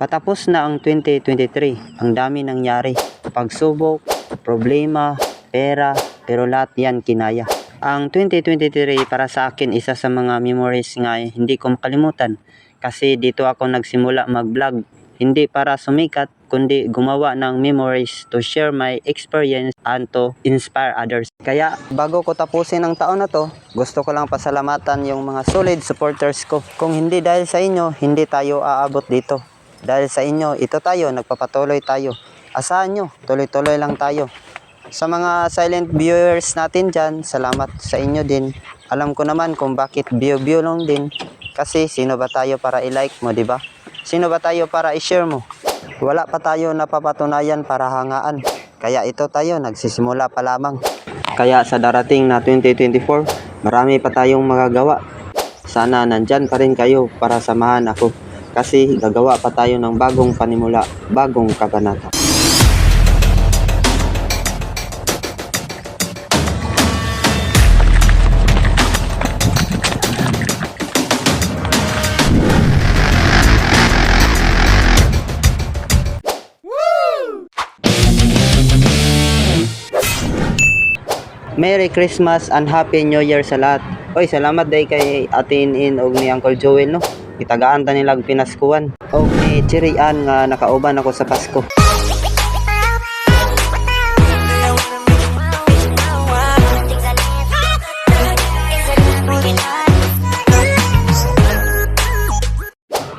Patapos na ang 2023, ang dami nangyari. Pagsubok, problema, pera, pero lahat yan kinaya. Ang 2023 para sa akin isa sa mga memories nga hindi ko makalimutan. Kasi dito ako nagsimula mag-vlog. Hindi para sumikat, kundi gumawa ng memories to share my experience and to inspire others. Kaya bago ko tapusin ang taon na to, gusto ko lang pasalamatan yung mga solid supporters ko. Kung hindi dahil sa inyo, hindi tayo aabot dito. Dahil sa inyo, ito tayo, nagpapatuloy tayo. Asahan nyo, tuloy-tuloy lang tayo. Sa mga silent viewers natin dyan, salamat sa inyo din. Alam ko naman kung bakit view lang din. Kasi sino ba tayo para i-like mo, di ba? Sino ba tayo para i-share mo? Wala pa tayo napapatunayan para hangaan. Kaya ito tayo, nagsisimula pa lamang. Kaya sa darating na 2024, marami pa tayong magagawa. Sana nandyan pa rin kayo para samahan ako. Kasi gagawa pa tayo ng bagong panimula, bagong kabanata. Merry Christmas and Happy New Year sa lahat. Oy, salamat day kay Atin In og ni Uncle Joel, no? Itagaan ta nilang pinaskuhan. Okay, chirian nga nakauban ako sa Pasko.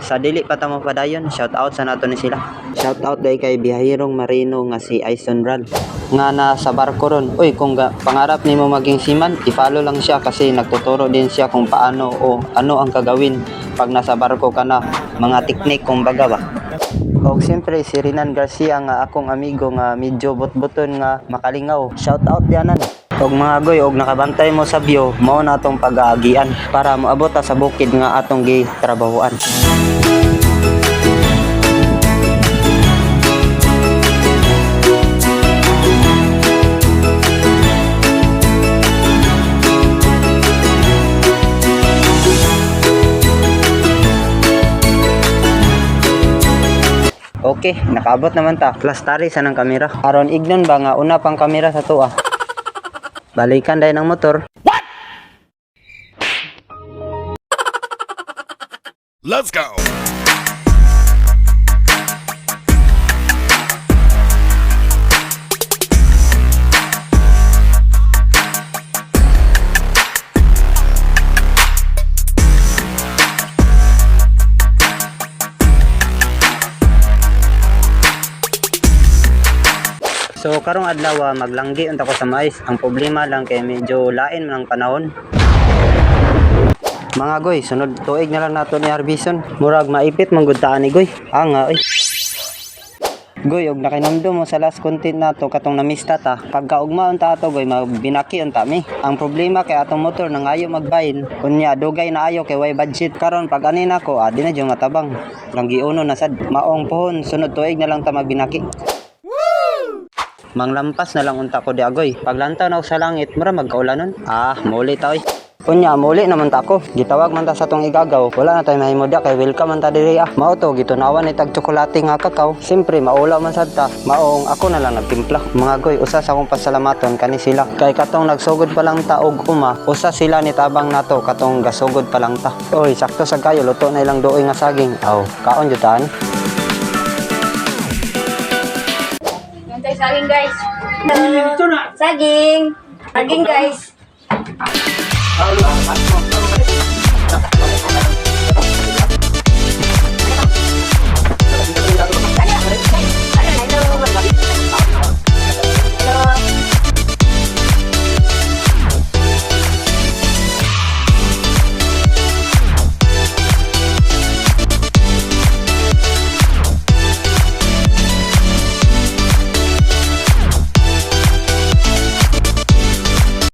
Sa dili pa tamo padayon, shout out sa nato ni sila. Shout out day kay bihahirong marino nga si Aison Ral nga nasa barko ron. Uy, kung pangarap nimo maging seaman, i-follow lang siya kasi nagtuturo din siya kung paano o ano ang kagawin pag nasa barko ka na, mga teknik kung baga ba. Og siyempre si Renan Garcia nga akong amigo nga medyo butbuton nga makalingaw. Shout out dianan. Og mga goy, og nakabantay mo sa view, mao na atong pag-aagian para moabot ta sa bukid nga atong gitrabahuan. Okay, nakaabot naman ta. Plus tari sa ng kamera. Aron ignon ba nga una pang kamera sa tuwa. Balikan dahil ng motor. What? Let's go! So karong adlaw maglanggi unta ko sa mais. Ang problema lang kay medyo lain man ang panahon. Mga goy, sunod tuig na lang nato ni Harbison. Murag maipit man gud taan ni goy. Anga oy. Goy, og nakinamdum mo sa last content nato katong namista ta. Pagkaugmaon ta ato goy, magbinaki unta mi. Ang problema kay atong motor nangayo magbayin. Unya dugay na ayo kay way budget. Karon pag ani nako, di na jud matabang. Langgi uno na sad. Maong pohon, sunod tuig na lang ta magbinaki. Manglampas na lang unta ko di agoy. Paglantaw na sa langit, mura magkaulanon. Muli ta oy. Unya, muli naman ta ko. Gitawag man ta sa tong igagaw. Wala na tayo mahimudya kay welcome man ta diri Mao to, gitunawan ni tag tsokolate nga kakao. Siyempre, maulaw man sad ta. Maong ako na lang nagtimpla. Mga goy, usa sa akong pasalamaton kani sila. Kay katong nagsugod pa lang ta og uma, usa sila ni tabang nato katong gasugod pa lang ta. Oy, sakto sa kayo luto na ilang duoy nga saging. Kaon jutan. Saging guys. Saging. Saging guys.